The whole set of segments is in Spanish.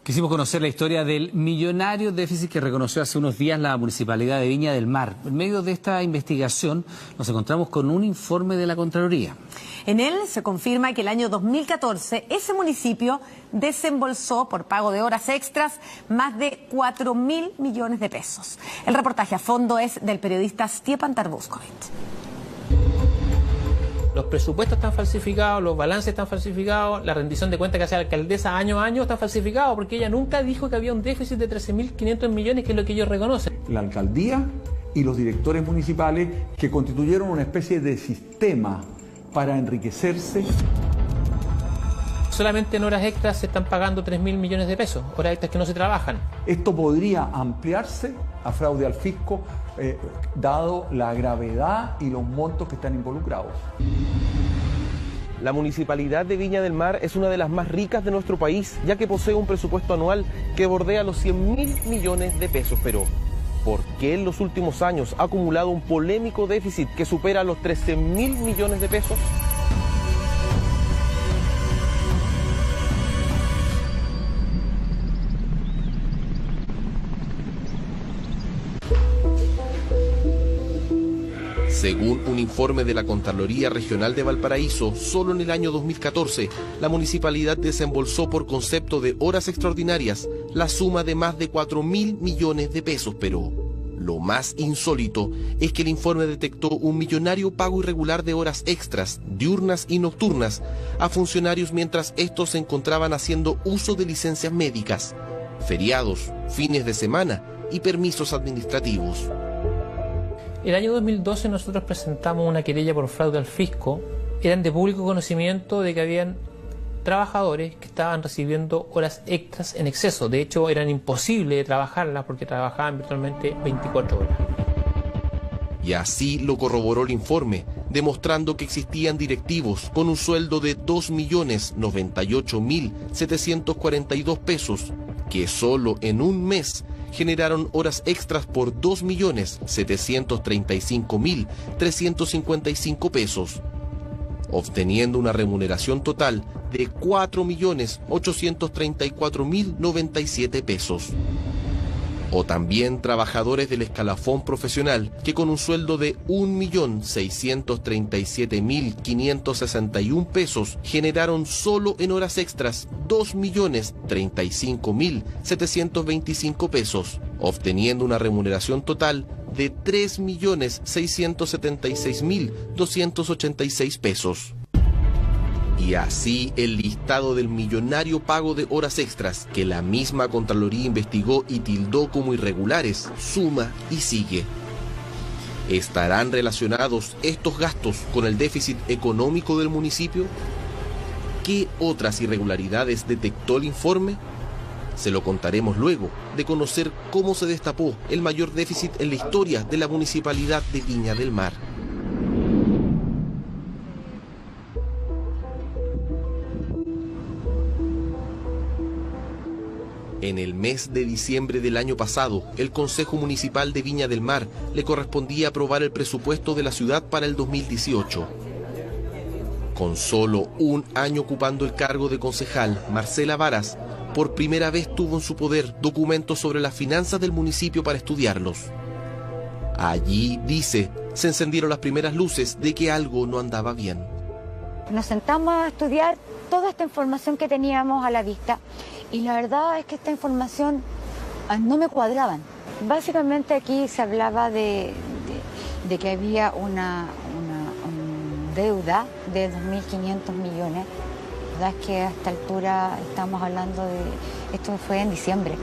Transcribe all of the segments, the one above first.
Quisimos conocer la historia del millonario déficit que reconoció hace unos días la Municipalidad de Viña del Mar. En medio de esta investigación nos encontramos con un informe de la Contraloría. En él se confirma que el año 2014 ese municipio desembolsó por pago de horas extras más de 4.000 millones de pesos. El reportaje a fondo es del periodista Stjepan Tarbuskovic. Los presupuestos están falsificados, los balances están falsificados, la rendición de cuentas que hace la alcaldesa año a año está falsificado porque ella nunca dijo que había un déficit de 13.500 millones, que es lo que ellos reconocen. La alcaldía y los directores municipales que constituyeron una especie de sistema para enriquecerse. Solamente en horas extras se están pagando 3.000 millones de pesos, horas extras que no se trabajan. Esto podría ampliarse a fraude al fisco, dado la gravedad y los montos que están involucrados. La Municipalidad de Viña del Mar es una de las más ricas de nuestro país, ya que posee un presupuesto anual que bordea los 100.000 millones de pesos. Pero, ¿por qué en los últimos años ha acumulado un polémico déficit que supera los 13.000 millones de pesos? Según un informe de la Contraloría Regional de Valparaíso, solo en el año 2014, la municipalidad desembolsó por concepto de horas extraordinarias la suma de más de 4.000 millones de pesos, pero lo más insólito es que el informe detectó un millonario pago irregular de horas extras, diurnas y nocturnas, a funcionarios mientras estos se encontraban haciendo uso de licencias médicas, feriados, fines de semana y permisos administrativos. El año 2012 nosotros presentamos una querella por fraude al fisco. Eran de público conocimiento de que habían trabajadores que estaban recibiendo horas extras en exceso. De hecho, eran imposibles de trabajarlas porque trabajaban virtualmente 24 horas. Y así lo corroboró el informe, demostrando que existían directivos con un sueldo de 2.098.742 pesos, que solo en un mes generaron horas extras por 2.735.355 pesos, obteniendo una remuneración total de 4.834.097 pesos. O también trabajadores del escalafón profesional que con un sueldo de 1.637.561 pesos generaron solo en horas extras 2.035.725 pesos, obteniendo una remuneración total de 3.676.286 pesos. Y así el listado del millonario pago de horas extras que la misma Contraloría investigó y tildó como irregulares suma y sigue. ¿Estarán relacionados estos gastos con el déficit económico del municipio? ¿Qué otras irregularidades detectó el informe? Se lo contaremos luego de conocer cómo se destapó el mayor déficit en la historia de la Municipalidad de Viña del Mar. En el mes de diciembre del año pasado, el Consejo Municipal de Viña del Mar le correspondía aprobar el presupuesto de la ciudad para el 2018. Con solo un año ocupando el cargo de concejal, Marcela Varas, por primera vez tuvo en su poder documentos sobre las finanzas del municipio para estudiarlos. Allí, dice, se encendieron las primeras luces de que algo no andaba bien. Nos sentamos a estudiar toda esta información que teníamos a la vista y la verdad es que esta información no me cuadraban. Básicamente aquí se hablaba de que había una deuda de 2.500 millones. La verdad es que a esta altura estamos hablando de... Esto fue en diciembre.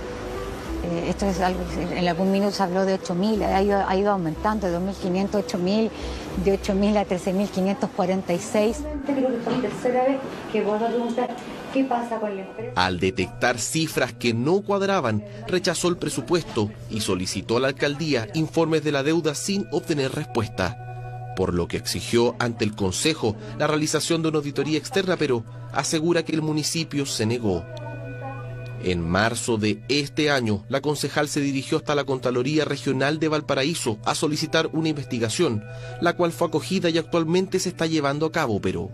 Esto es algo, en algún minuto se habló de 8.000, ha ido aumentando de 2.500 a 8.000, de 8.000 a 13.546. Creo que fue la tercera vez que vuelvo a preguntar qué pasa con la empresa. Al detectar cifras que no cuadraban, rechazó el presupuesto y solicitó a la alcaldía informes de la deuda sin obtener respuesta, por lo que exigió ante el Consejo la realización de una auditoría externa, pero asegura que el municipio se negó. En marzo de este año, la concejal se dirigió hasta la Contraloría Regional de Valparaíso a solicitar una investigación, la cual fue acogida y actualmente se está llevando a cabo, pero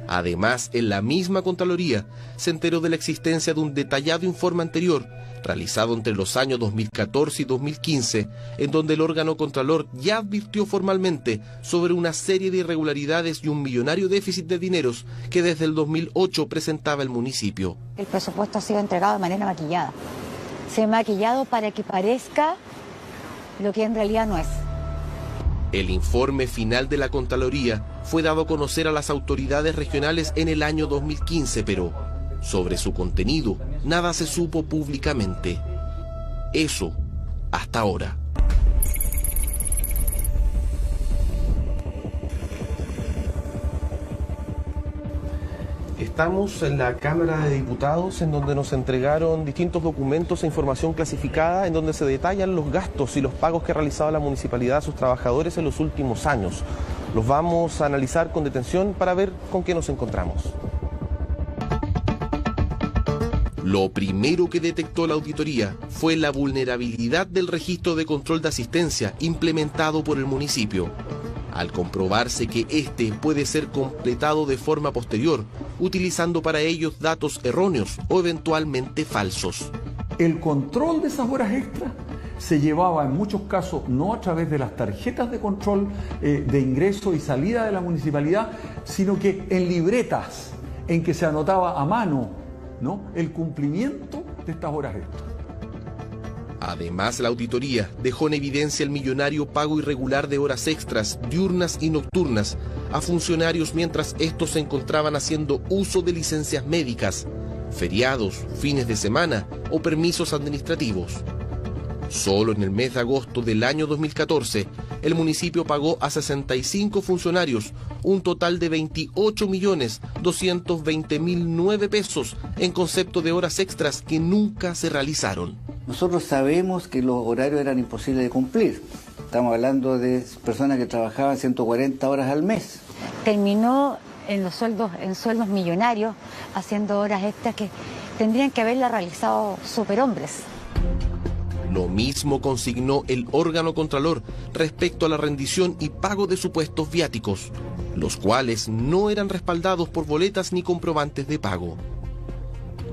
Además, en la misma Contraloría se enteró de la existencia de un detallado informe anterior realizado entre los años 2014 y 2015, en donde el órgano Contralor ya advirtió formalmente sobre una serie de irregularidades y un millonario déficit de dineros que desde el 2008 presentaba el municipio. El presupuesto ha sido entregado de manera maquillada. Se ha maquillado para que parezca lo que en realidad no es. El informe final de la Contraloría fue dado a conocer a las autoridades regionales en el año 2015, pero sobre su contenido nada se supo públicamente. Eso hasta ahora. Estamos en la Cámara de Diputados, en donde nos entregaron distintos documentos e información clasificada, en donde se detallan los gastos y los pagos que ha realizado la municipalidad a sus trabajadores en los últimos años. Los vamos a analizar con detención para ver con qué nos encontramos. Lo primero que detectó la auditoría fue la vulnerabilidad del registro de control de asistencia implementado por el municipio, al comprobarse que este puede ser completado de forma posterior, utilizando para ellos datos erróneos o eventualmente falsos. El control de esas horas extras se llevaba en muchos casos no a través de las tarjetas de control de ingreso y salida de la municipalidad, sino que en libretas en que se anotaba a mano, ¿no?, el cumplimiento de estas horas extras. Además, la auditoría dejó en evidencia el millonario pago irregular de horas extras, diurnas y nocturnas, a funcionarios mientras estos se encontraban haciendo uso de licencias médicas, feriados, fines de semana o permisos administrativos. Solo en el mes de agosto del año 2014, el municipio pagó a 65 funcionarios un total de 28.220.009 pesos en concepto de horas extras que nunca se realizaron. Nosotros sabemos que los horarios eran imposibles de cumplir. Estamos hablando de personas que trabajaban 140 horas al mes. Terminó en sueldos millonarios, haciendo horas extras que tendrían que haberla realizado superhombres. Lo mismo consignó el órgano Contralor respecto a la rendición y pago de supuestos viáticos, los cuales no eran respaldados por boletas ni comprobantes de pago.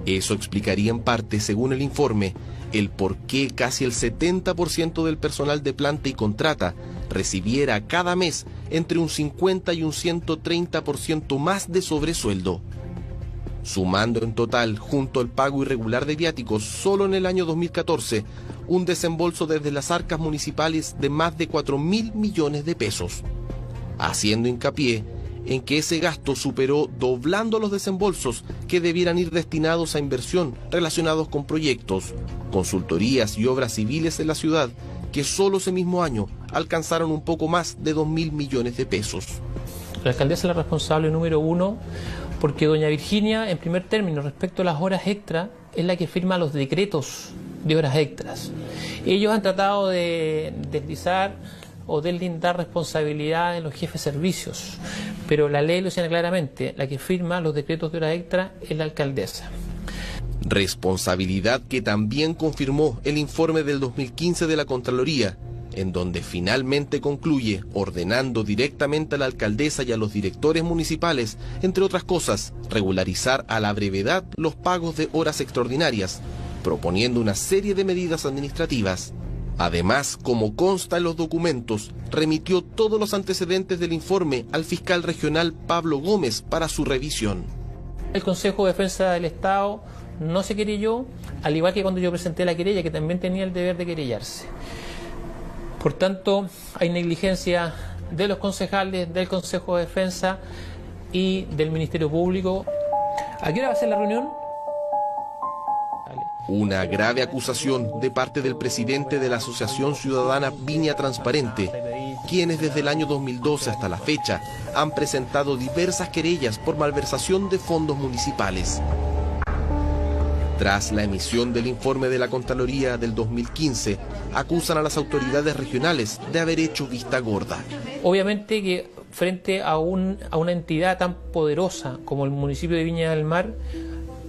Eso explicaría en parte, según el informe, el por qué casi el 70% del personal de planta y contrata recibiera cada mes entre un 50 y un 130% más de sobresueldo. Sumando en total, junto al pago irregular de viáticos, solo en el año 2014, un desembolso desde las arcas municipales de más de 4.000 millones de pesos, haciendo hincapié en que ese gasto superó doblando los desembolsos que debieran ir destinados a inversión relacionados con proyectos, consultorías y obras civiles en la ciudad, que solo ese mismo año alcanzaron un poco más de 2.000 millones de pesos. La alcaldesa es la responsable número uno, porque doña Virginia, en primer término, respecto a las horas extras, es la que firma los decretos de horas extras. Ellos han tratado de deslizar o deslindar responsabilidad en los jefes de servicios, pero la ley lo señala claramente, la que firma los decretos de horas extras es la alcaldesa. Responsabilidad que también confirmó el informe del 2015 de la Contraloría, en donde finalmente concluye ordenando directamente a la alcaldesa y a los directores municipales, entre otras cosas, regularizar a la brevedad los pagos de horas extraordinarias, proponiendo una serie de medidas administrativas. Además, como consta en los documentos, remitió todos los antecedentes del informe al fiscal regional Pablo Gómez para su revisión. El Consejo de Defensa del Estado no se querelló, al igual que cuando yo presenté la querella, que también tenía el deber de querellarse. Por tanto, hay negligencia de los concejales, del Consejo de Defensa y del Ministerio Público. ¿A qué hora va a ser la reunión? Una grave acusación de parte del presidente de la Asociación Ciudadana Viña Transparente, quienes desde el año 2012 hasta la fecha han presentado diversas querellas por malversación de fondos municipales. Tras la emisión del informe de la Contraloría del 2015, acusan a las autoridades regionales de haber hecho vista gorda. Obviamente que frente a una entidad tan poderosa como el municipio de Viña del Mar,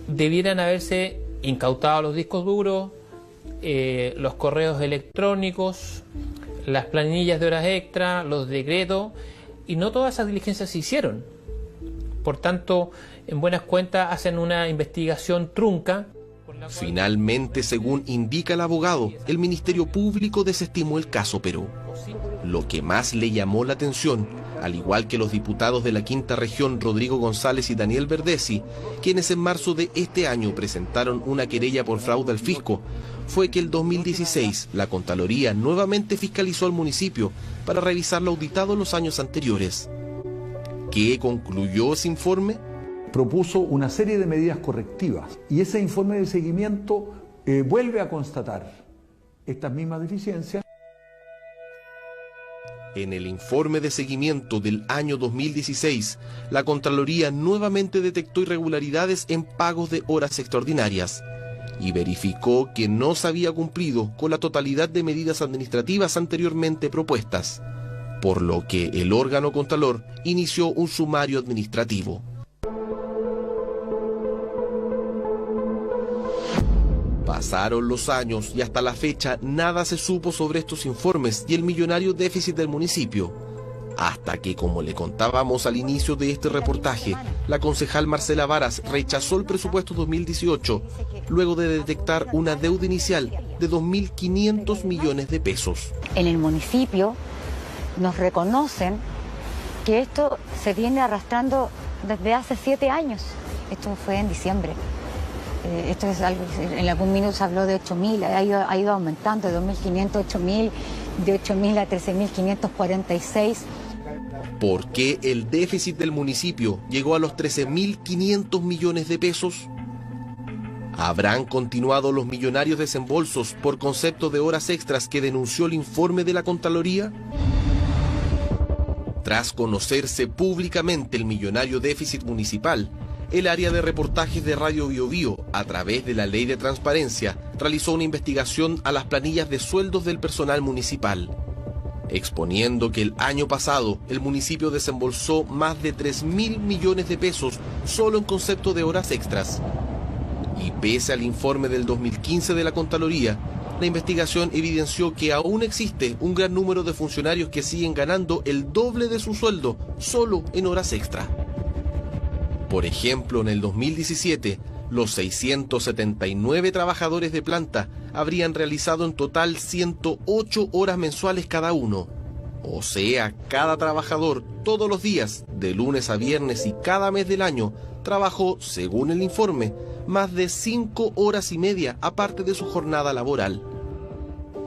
debieran haberse incautado los discos duros, los correos electrónicos, las planillas de horas extra, los decretos, y no todas esas diligencias se hicieron. Por tanto, en buenas cuentas hacen una investigación trunca. Finalmente, según indica el abogado, el Ministerio Público desestimó el caso, pero lo que más le llamó la atención, al igual que los diputados de la Quinta Región Rodrigo González y Daniel Verdesi, quienes en marzo de este año presentaron una querella por fraude al fisco, fue que el 2016 la Contraloría nuevamente fiscalizó al municipio para revisar lo auditado en los años anteriores. ¿Qué concluyó ese informe? Propuso una serie de medidas correctivas y ese informe de seguimiento vuelve a constatar estas mismas deficiencias. En el informe de seguimiento del año 2016, la Contraloría nuevamente detectó irregularidades en pagos de horas extraordinarias y verificó que no se había cumplido con la totalidad de medidas administrativas anteriormente propuestas, por lo que el órgano contralor inició un sumario administrativo. Pasaron los años y hasta la fecha nada se supo sobre estos informes y el millonario déficit del municipio, hasta que, como le contábamos al inicio de este reportaje, la concejal Marcela Varas rechazó el presupuesto 2018 luego de detectar una deuda inicial de 2.500 millones de pesos. En el municipio nos reconocen que esto se viene arrastrando desde hace 7 años. Esto fue en diciembre. Esto es algo, en algún minuto se habló de 8.000, ha ido aumentando de 2.500 a 8.000, de 8.000 a 13.546. ¿Por qué el déficit del municipio llegó a los 13.500 millones de pesos? ¿Habrán continuado los millonarios desembolsos por concepto de horas extras que denunció el informe de la Contraloría? Tras conocerse públicamente el millonario déficit municipal, el área de reportajes de Radio Biobío, a través de la Ley de Transparencia, realizó una investigación a las planillas de sueldos del personal municipal, exponiendo que el año pasado el municipio desembolsó más de 3.000 millones de pesos solo en concepto de horas extras. Y pese al informe del 2015 de la Contraloría, la investigación evidenció que aún existe un gran número de funcionarios que siguen ganando el doble de su sueldo solo en horas extra. Por ejemplo, en el 2017, los 679 trabajadores de planta habrían realizado en total 108 horas mensuales cada uno. O sea, cada trabajador, todos los días, de lunes a viernes y cada mes del año, trabajó, según el informe, más de 5 horas y media aparte de su jornada laboral.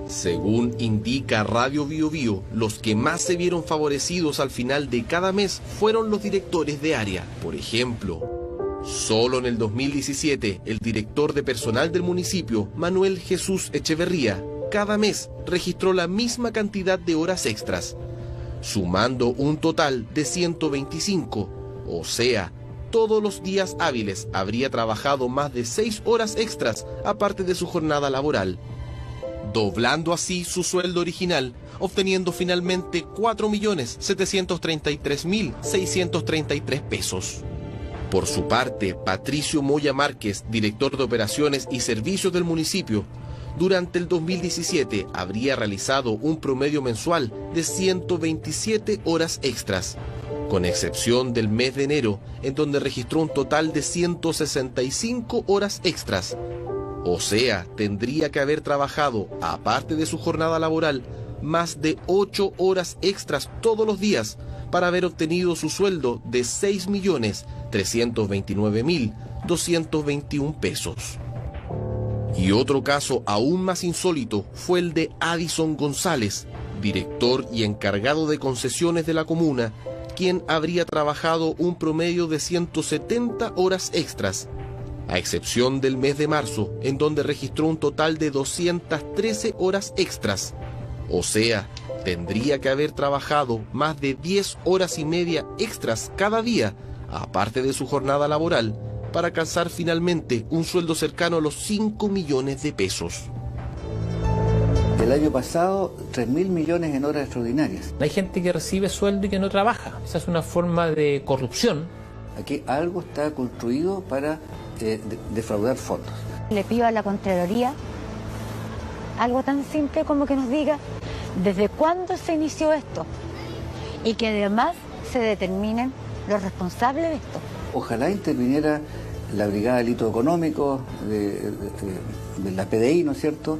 Según indica Radio Biobío, los que más se vieron favorecidos al final de cada mes fueron los directores de área. Por ejemplo, solo en el 2017, el director de personal del municipio, Manuel Jesús Echeverría, cada mes registró la misma cantidad de horas extras, sumando un total de 125, o sea, todos los días hábiles habría trabajado más de 6 horas extras aparte de su jornada laboral, doblando así su sueldo original, obteniendo finalmente 4.733.633 pesos. Por su parte, Patricio Moya Márquez, director de operaciones y servicios del municipio, durante el 2017 habría realizado un promedio mensual de 127 horas extras, con excepción del mes de enero, en donde registró un total de 165 horas extras. O sea, tendría que haber trabajado, aparte de su jornada laboral, más de 8 horas extras todos los días para haber obtenido su sueldo de 6.329.221 pesos. Y otro caso aún más insólito fue el de Addison González, director y encargado de concesiones de la comuna, quien habría trabajado un promedio de 170 horas extras, a excepción del mes de marzo, en donde registró un total de 213 horas extras. O sea, tendría que haber trabajado más de 10 horas y media extras cada día, aparte de su jornada laboral, para alcanzar finalmente un sueldo cercano a los 5 millones de pesos. El año pasado, 3.000 millones en horas extraordinarias. Hay gente que recibe sueldo y que no trabaja. Esa es una forma de corrupción. Aquí algo está construido para defraudar fondos. Le pido a la Contraloría algo tan simple como que nos diga desde cuándo se inició esto y que además se determinen los responsables de esto. Ojalá interviniera la Brigada de Delitos Económicos, de la PDI, ¿no es cierto?,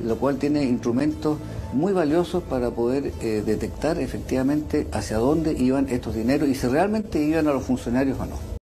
lo cual tiene instrumentos muy valiosos para poder detectar efectivamente hacia dónde iban estos dineros y si realmente iban a los funcionarios o no.